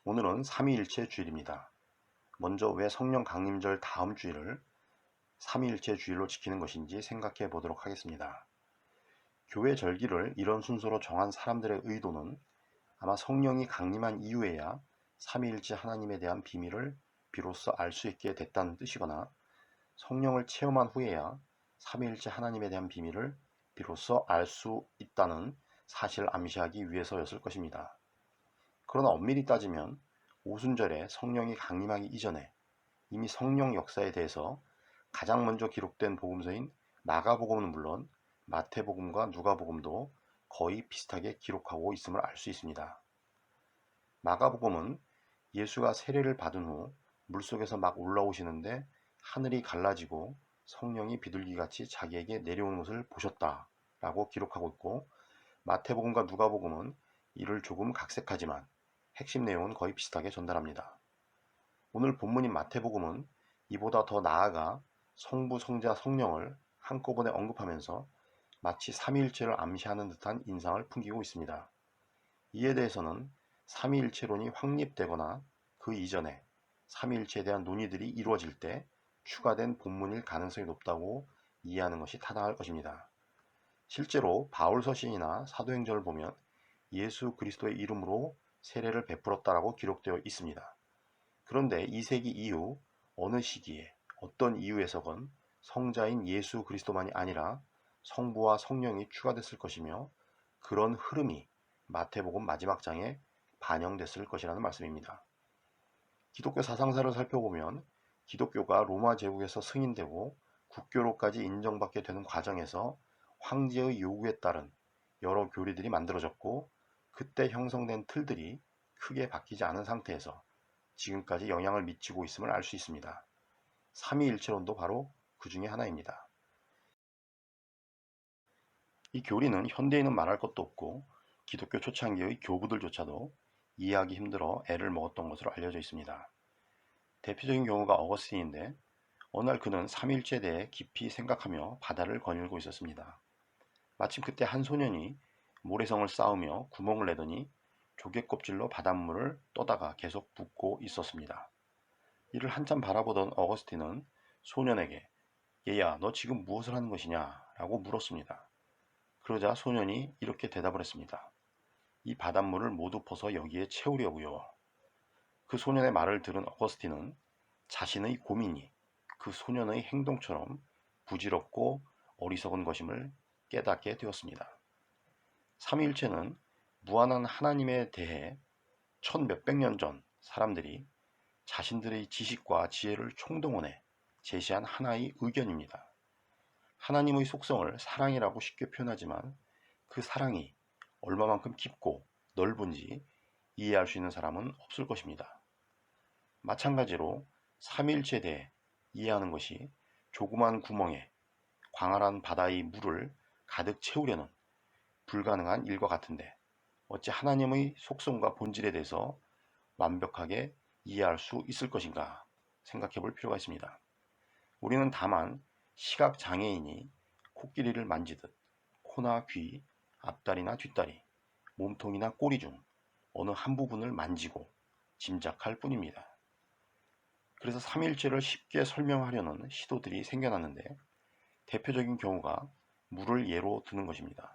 오늘은 삼위일체 주일입니다. 먼저 왜 성령 강림절 다음 주일을 삼위일체 주일로 지키는 것인지 생각해 보도록 하겠습니다. 교회 절기를 이런 순서로 정한 사람들의 의도는 아마 성령이 강림한 이후에야 삼위일체 하나님에 대한 비밀을 비로소 알 수 있게 됐다는 뜻이거나 성령을 체험한 후에야 삼위일체 하나님에 대한 비밀을 비로소 알 수 있다는 사실을 암시하기 위해서였을 것입니다. 그러나 엄밀히 따지면 오순절에 성령이 강림하기 이전에 이미 성령 역사에 대해서 가장 먼저 기록된 복음서인 마가복음은 물론 마태복음과 누가복음도 거의 비슷하게 기록하고 있음을 알 수 있습니다. 마가복음은 예수가 세례를 받은 후 물속에서 막 올라오시는데 하늘이 갈라지고 성령이 비둘기같이 자기에게 내려오는 것을 보셨다 라고 기록하고 있고, 마태복음과 누가복음은 이를 조금 각색하지만 핵심 내용은 거의 비슷하게 전달합니다. 오늘 본문인 마태복음은 이보다 더 나아가 성부, 성자, 성령을 한꺼번에 언급하면서 마치 삼위일체를 암시하는 듯한 인상을 풍기고 있습니다. 이에 대해서는 삼위일체론이 확립되거나 그 이전에 삼위일체에 대한 논의들이 이루어질 때 추가된 본문일 가능성이 높다고 이해하는 것이 타당할 것입니다. 실제로 바울 서신이나 사도행전을 보면 예수 그리스도의 이름으로 세례를 베풀었다라고 기록되어 있습니다. 그런데 2세기 이후 어느 시기에 어떤 이유에서건 성자인 예수 그리스도만이 아니라 성부와 성령이 추가됐을 것이며, 그런 흐름이 마태복음 마지막 장에 반영됐을 것이라는 말씀입니다. 기독교 사상사를 살펴보면 기독교가 로마 제국에서 승인되고 국교로까지 인정받게 되는 과정에서 황제의 요구에 따른 여러 교리들이 만들어졌고, 그때 형성된 틀들이 크게 바뀌지 않은 상태에서 지금까지 영향을 미치고 있음을 알 수 있습니다. 삼위일체론도 바로 그 중에 하나입니다. 이 교리는 현대인은 말할 것도 없고 기독교 초창기의 교부들조차도 이해하기 힘들어 애를 먹었던 것으로 알려져 있습니다. 대표적인 경우가 어거스틴인데, 어느 날 그는 삼위일체에 대해 깊이 생각하며 바다를 거닐고 있었습니다. 마침 그때 한 소년이 모래성을 쌓으며 구멍을 내더니 조개껍질로 바닷물을 떠다가 계속 붓고 있었습니다. 이를 한참 바라보던 어거스틴은 소년에게 "얘야, 너 지금 무엇을 하는 것이냐?" 라고 물었습니다. 그러자 소년이 이렇게 대답을 했습니다. "이 바닷물을 모두 퍼서 여기에 채우려고요." 그 소년의 말을 들은 어거스틴은 자신의 고민이 그 소년의 행동처럼 부질없고 어리석은 것임을 깨닫게 되었습니다. 삼위일체는 무한한 하나님에 대해 천 몇백 년 전 사람들이 자신들의 지식과 지혜를 총동원해 제시한 하나의 의견입니다. 하나님의 속성을 사랑이라고 쉽게 표현하지만 그 사랑이 얼마만큼 깊고 넓은지 이해할 수 있는 사람은 없을 것입니다. 마찬가지로 삼위일체에 대해 이해하는 것이 조그만 구멍에 광활한 바다의 물을 가득 채우려는 불가능한 일과 같은데, 어찌 하나님의 속성과 본질에 대해서 완벽하게 이해할 수 있을 것인가 생각해 볼 필요가 있습니다. 우리는 다만 시각 장애인이 코끼리를 만지듯 코나 귀, 앞다리나 뒷다리, 몸통이나 꼬리 중 어느 한 부분을 만지고 짐작할 뿐입니다. 그래서 삼위일체를 쉽게 설명하려는 시도들이 생겨났는데, 대표적인 경우가 물을 예로 드는 것입니다.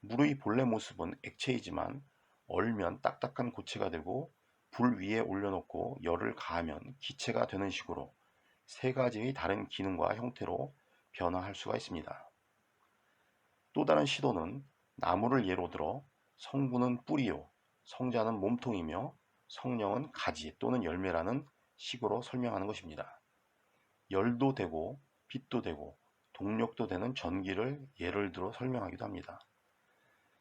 물의 본래 모습은 액체이지만 얼면 딱딱한 고체가 되고 불 위에 올려놓고 열을 가하면 기체가 되는 식으로 세 가지의 다른 기능과 형태로 변화할 수가 있습니다. 또 다른 시도는 나무를 예로 들어 성부는 뿌리요, 성자는 몸통이며 성령은 가지 또는 열매라는 식으로 설명하는 것입니다. 열도 되고 빛도 되고 동력도 되는 전기를 예를 들어 설명하기도 합니다.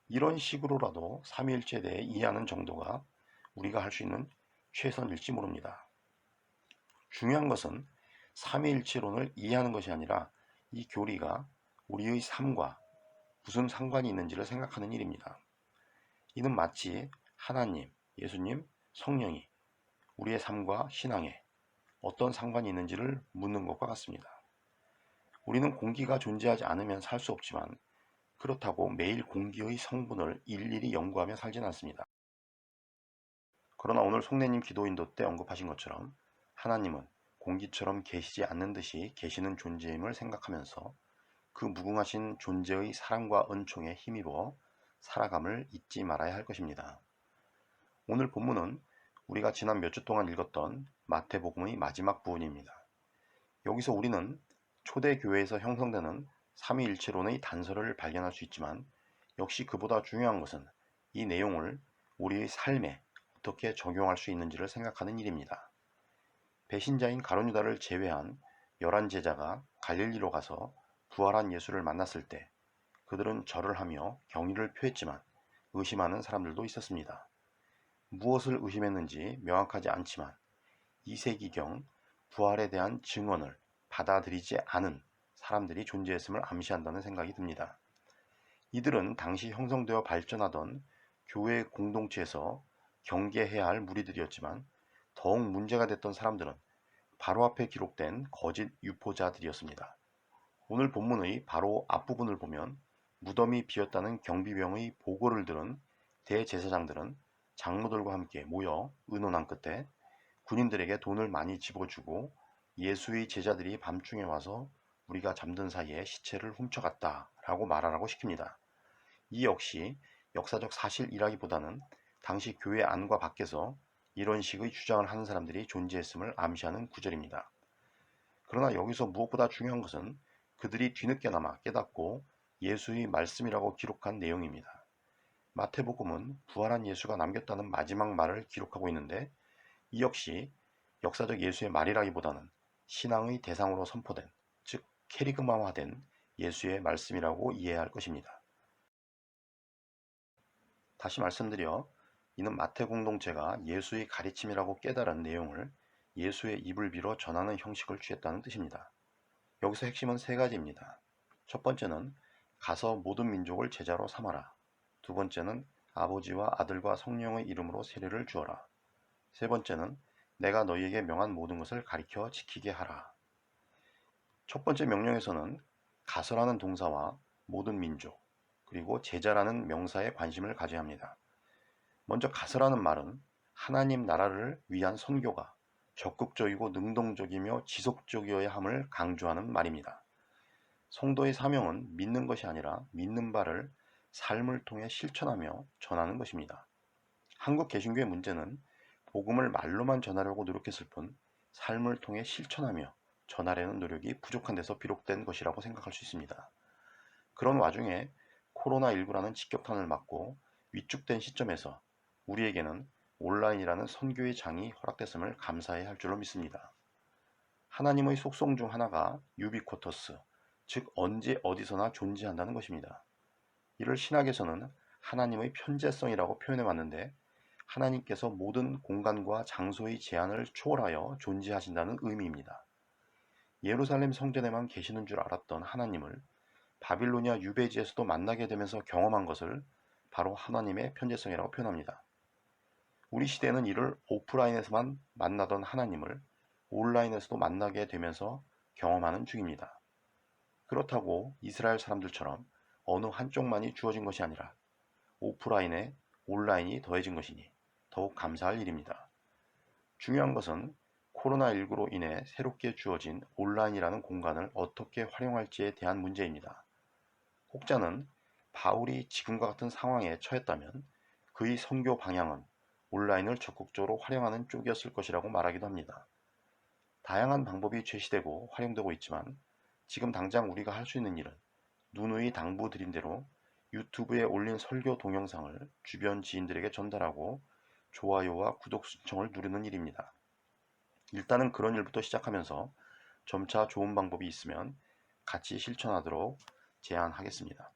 이런 식으로라도 삼위일체에 대해 이해하는 정도가 우리가 할 수 있는 최선일지 모릅니다. 중요한 것은 삼위일체론을 이해하는 것이 아니라 이 교리가 우리의 삶과 무슨 상관이 있는지를 생각하는 일입니다. 이는 마치 하나님, 예수님, 성령이 우리의 삶과 신앙에 어떤 상관이 있는지를 묻는 것과 같습니다. 우리는 공기가 존재하지 않으면 살 수 없지만 그렇다고 매일 공기의 성분을 일일이 연구하며 살진 않습니다. 그러나 오늘 송내님 기도인도 때 언급하신 것처럼 하나님은 공기처럼 계시지 않는 듯이 계시는 존재임을 생각하면서 그 무궁하신 존재의 사랑과 은총에 힘입어 살아감을 잊지 말아야 할 것입니다. 오늘 본문은 우리가 지난 몇 주 동안 읽었던 마태복음의 마지막 부분입니다. 여기서 우리는 초대교회에서 형성되는 삼위일체론의 단서를 발견할 수 있지만 역시 그보다 중요한 것은 이 내용을 우리의 삶에 어떻게 적용할 수 있는지를 생각하는 일입니다. 배신자인 가룟유다를 제외한 11 제자가 갈릴리로 가서 부활한 예수를 만났을 때 그들은 절을 하며 경의를 표했지만 의심하는 사람들도 있었습니다. 무엇을 의심했는지 명확하지 않지만 2세기경 부활에 대한 증언을 받아들이지 않은 사람들이 존재했음을 암시한다는 생각이 듭니다. 이들은 당시 형성되어 발전하던 교회 공동체에서 경계해야 할 무리들이었지만 더욱 문제가 됐던 사람들은 바로 앞에 기록된 거짓 유포자들이었습니다. 오늘 본문의 바로 앞부분을 보면 무덤이 비었다는 경비병의 보고를 들은 대제사장들은 장로들과 함께 모여 의논한 끝에 군인들에게 돈을 많이 집어주고 예수의 제자들이 밤중에 와서 우리가 잠든 사이에 시체를 훔쳐갔다 라고 말하라고 시킵니다. 이 역시 역사적 사실이라기보다는 당시 교회 안과 밖에서 이런 식의 주장을 하는 사람들이 존재했음을 암시하는 구절입니다. 그러나 여기서 무엇보다 중요한 것은 그들이 뒤늦게나마 깨닫고 예수의 말씀이라고 기록한 내용입니다. 마태복음은 부활한 예수가 남겼다는 마지막 말을 기록하고 있는데 이 역시 역사적 예수의 말이라기보다는 신앙의 대상으로 선포된, 즉 캐리그마화된 예수의 말씀이라고 이해해야 할 것입니다. 다시 말씀드려 이는 마태 공동체가 예수의 가르침이라고 깨달은 내용을 예수의 입을 빌어 전하는 형식을 취했다는 뜻입니다. 여기서 핵심은 세 가지입니다. 첫 번째는 가서 모든 민족을 제자로 삼아라. 두 번째는 아버지와 아들과 성령의 이름으로 세례를 주어라. 세 번째는 내가 너희에게 명한 모든 것을 가리켜 지키게 하라. 첫 번째 명령에서는 가서라는 동사와 모든 민족, 그리고 제자라는 명사에 관심을 가져야 합니다. 먼저 가서라는 말은 하나님 나라를 위한 선교가 적극적이고 능동적이며 지속적이어야 함을 강조하는 말입니다. 성도의 사명은 믿는 것이 아니라 믿는 바를 삶을 통해 실천하며 전하는 것입니다. 한국 개신교의 문제는 복음을 말로만 전하려고 노력했을 뿐 삶을 통해 실천하며 전하려는 노력이 부족한 데서 비롯된 것이라고 생각할 수 있습니다. 그런 와중에 코로나19라는 직격탄을 맞고 위축된 시점에서 우리에게는 온라인이라는 선교의 장이 허락됐음을 감사해야 할 줄로 믿습니다. 하나님의 속성 중 하나가 유비쿼터스, 즉 언제 어디서나 존재한다는 것입니다. 이를 신학에서는 하나님의 편재성이라고 표현해 왔는데 하나님께서 모든 공간과 장소의 제한을 초월하여 존재하신다는 의미입니다. 예루살렘 성전에만 계시는 줄 알았던 하나님을 바빌로니아 유배지에서도 만나게 되면서 경험한 것을 바로 하나님의 편재성이라고 표현합니다. 우리 시대는 이를 오프라인에서만 만나던 하나님을 온라인에서도 만나게 되면서 경험하는 중입니다. 그렇다고 이스라엘 사람들처럼 어느 한쪽만이 주어진 것이 아니라 오프라인에 온라인이 더해진 것이니 더욱 감사할 일입니다. 중요한 것은 코로나19로 인해 새롭게 주어진 온라인이라는 공간을 어떻게 활용할지에 대한 문제입니다. 혹자는 바울이 지금과 같은 상황에 처했다면 그의 선교 방향은 온라인을 적극적으로 활용하는 쪽이었을 것이라고 말하기도 합니다. 다양한 방법이 제시되고 활용되고 있지만 지금 당장 우리가 할 수 있는 일은 누누이 당부드린 대로 유튜브에 올린 설교 동영상을 주변 지인들에게 전달하고 좋아요와 구독 신청을 누르는 일입니다. 일단은 그런 일부터 시작하면서 점차 좋은 방법이 있으면 같이 실천하도록 제안하겠습니다.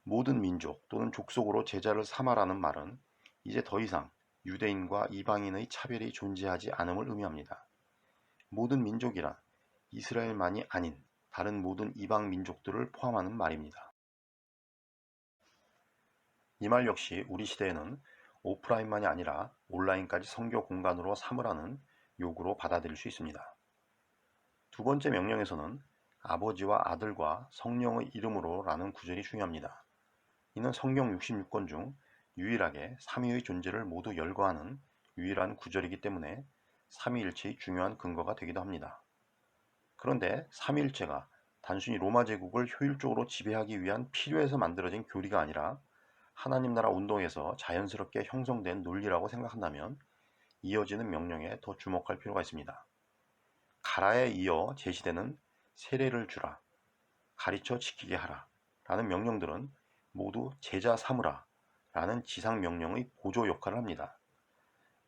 모든 민족 또는 족속으로 제자를 삼아라는 말은 이제 더 이상 유대인과 이방인의 차별이 존재하지 않음을 의미합니다. 모든 민족이란 이스라엘만이 아닌 다른 모든 이방 민족들을 포함하는 말입니다. 이 말 역시 우리 시대에는 오프라인만이 아니라 온라인까지 선교 공간으로 삼으라는 요구로 받아들일 수 있습니다. 두 번째 명령에서는 아버지와 아들과 성령의 이름으로 라는 구절이 중요합니다. 이는 성경 66권 중 유일하게 삼위의 존재를 모두 열거하는 유일한 구절이기 때문에 삼위일체의 중요한 근거가 되기도 합니다. 그런데 삼위일체가 단순히 로마 제국을 효율적으로 지배하기 위한 필요해서 만들어진 교리가 아니라 하나님 나라 운동에서 자연스럽게 형성된 논리라고 생각한다면 이어지는 명령에 더 주목할 필요가 있습니다. 가라에 이어 제시되는 세례를 주라, 가르쳐 지키게 하라 라는 명령들은 모두 제자 삼으라 라는 지상명령의 보조 역할을 합니다.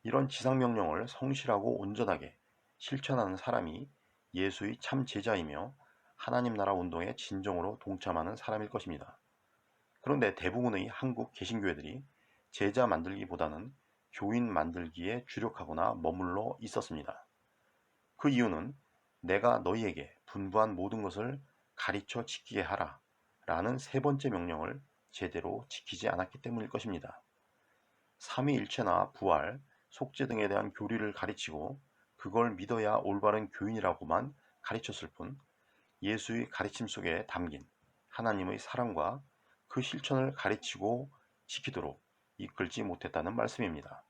이런 지상명령을 성실하고 온전하게 실천하는 사람이 예수의 참 제자이며 하나님 나라 운동에 진정으로 동참하는 사람일 것입니다. 그런데 대부분의 한국 개신교회들이 제자 만들기보다는 교인 만들기에 주력하거나 머물러 있었습니다. 그 이유는 내가 너희에게 분부한 모든 것을 가르쳐 지키게 하라 라는 세 번째 명령을 제대로 지키지 않았기 때문일 것입니다. 삼위일체나 부활, 속죄 등에 대한 교리를 가르치고 그걸 믿어야 올바른 교인이라고만 가르쳤을 뿐 예수의 가르침 속에 담긴 하나님의 사랑과 그 실천을 가르치고 지키도록 이끌지 못했다는 말씀입니다.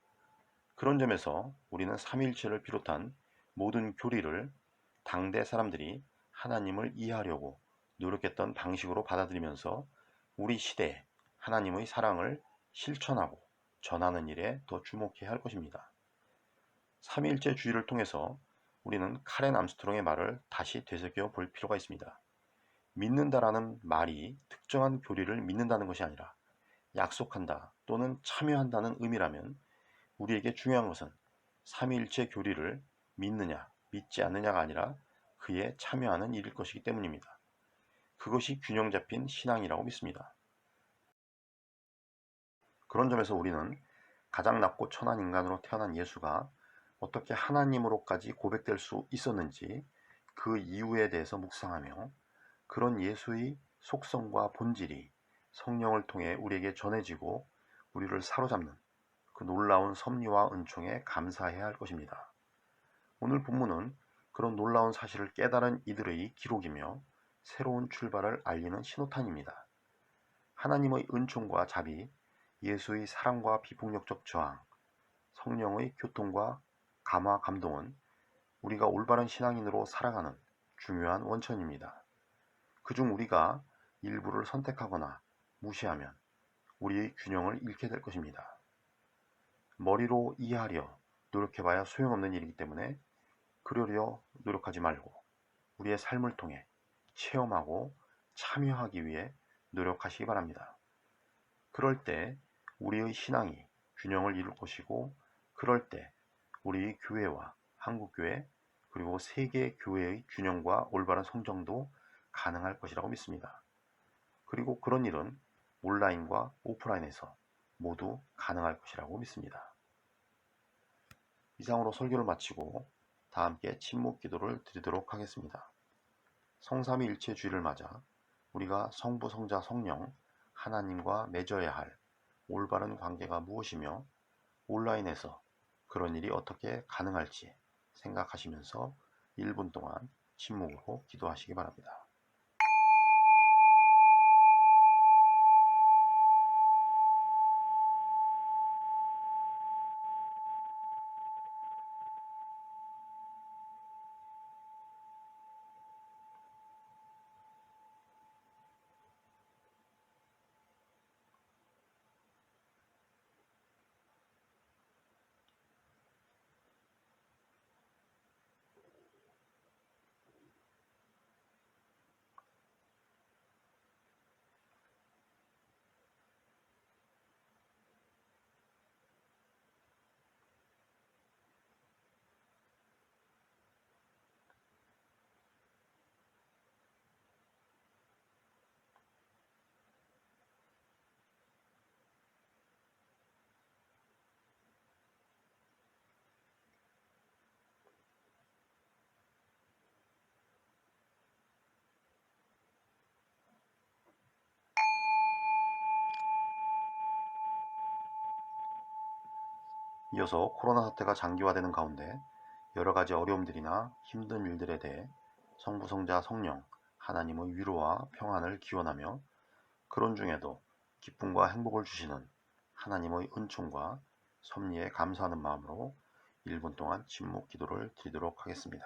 그런 점에서 우리는 삼위일체를 비롯한 모든 교리를 당대 사람들이 하나님을 이해하려고 노력했던 방식으로 받아들이면서 우리 시대에 하나님의 사랑을 실천하고 전하는 일에 더 주목해야 할 것입니다. 삼위일체주의를 통해서 우리는 카렌 암스트롱의 말을 다시 되새겨 볼 필요가 있습니다. 믿는다라는 말이 특정한 교리를 믿는다는 것이 아니라 약속한다 또는 참여한다는 의미라면 우리에게 중요한 것은 삼위일체 교리를 믿느냐 믿지 않느냐가 아니라 그에 참여하는 일일 것이기 때문입니다. 그것이 균형 잡힌 신앙이라고 믿습니다. 그런 점에서 우리는 가장 낮고 천한 인간으로 태어난 예수가 어떻게 하나님으로까지 고백될 수 있었는지 그 이유에 대해서 묵상하며 그런 예수의 속성과 본질이 성령을 통해 우리에게 전해지고 우리를 사로잡는 그 놀라운 섭리와 은총에 감사해야 할 것입니다. 오늘 본문은 그런 놀라운 사실을 깨달은 이들의 기록이며 새로운 출발을 알리는 신호탄입니다. 하나님의 은총과 자비, 예수의 사랑과 비폭력적 저항, 성령의 교통과 감화 감동은 우리가 올바른 신앙인으로 살아가는 중요한 원천입니다. 그중 우리가 일부를 선택하거나 무시하면 우리의 균형을 잃게 될 것입니다. 머리로 이해하려 노력해봐야 소용없는 일이기 때문에 그러려 노력하지 말고 우리의 삶을 통해 체험하고 참여하기 위해 노력하시기 바랍니다. 그럴 때 우리의 신앙이 균형을 이룰 것이고 그럴 때 우리 교회와 한국교회 그리고 세계 교회의 균형과 올바른 성장도 가능할 것이라고 믿습니다. 그리고 그런 일은 온라인과 오프라인에서 모두 가능할 것이라고 믿습니다. 이상으로 설교를 마치고 다 함께 침묵 기도를 드리도록 하겠습니다. 성삼위일체주의를 맞아 우리가 성부, 성자, 성령 하나님과 맺어야 할 올바른 관계가 무엇이며 온라인에서 그런 일이 어떻게 가능할지 생각하시면서 1분 동안 침묵으로 기도하시기 바랍니다. 이어서 코로나 사태가 장기화되는 가운데 여러 가지 어려움들이나 힘든 일들에 대해 성부, 성자, 성령 하나님의 위로와 평안을 기원하며 그런 중에도 기쁨과 행복을 주시는 하나님의 은총과 섭리에 감사하는 마음으로 1분 동안 침묵 기도를 드리도록 하겠습니다.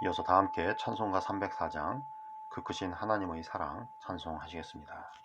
이어서 다 함께 찬송가 304장 그 크신 하나님의 사랑 찬송하시겠습니다.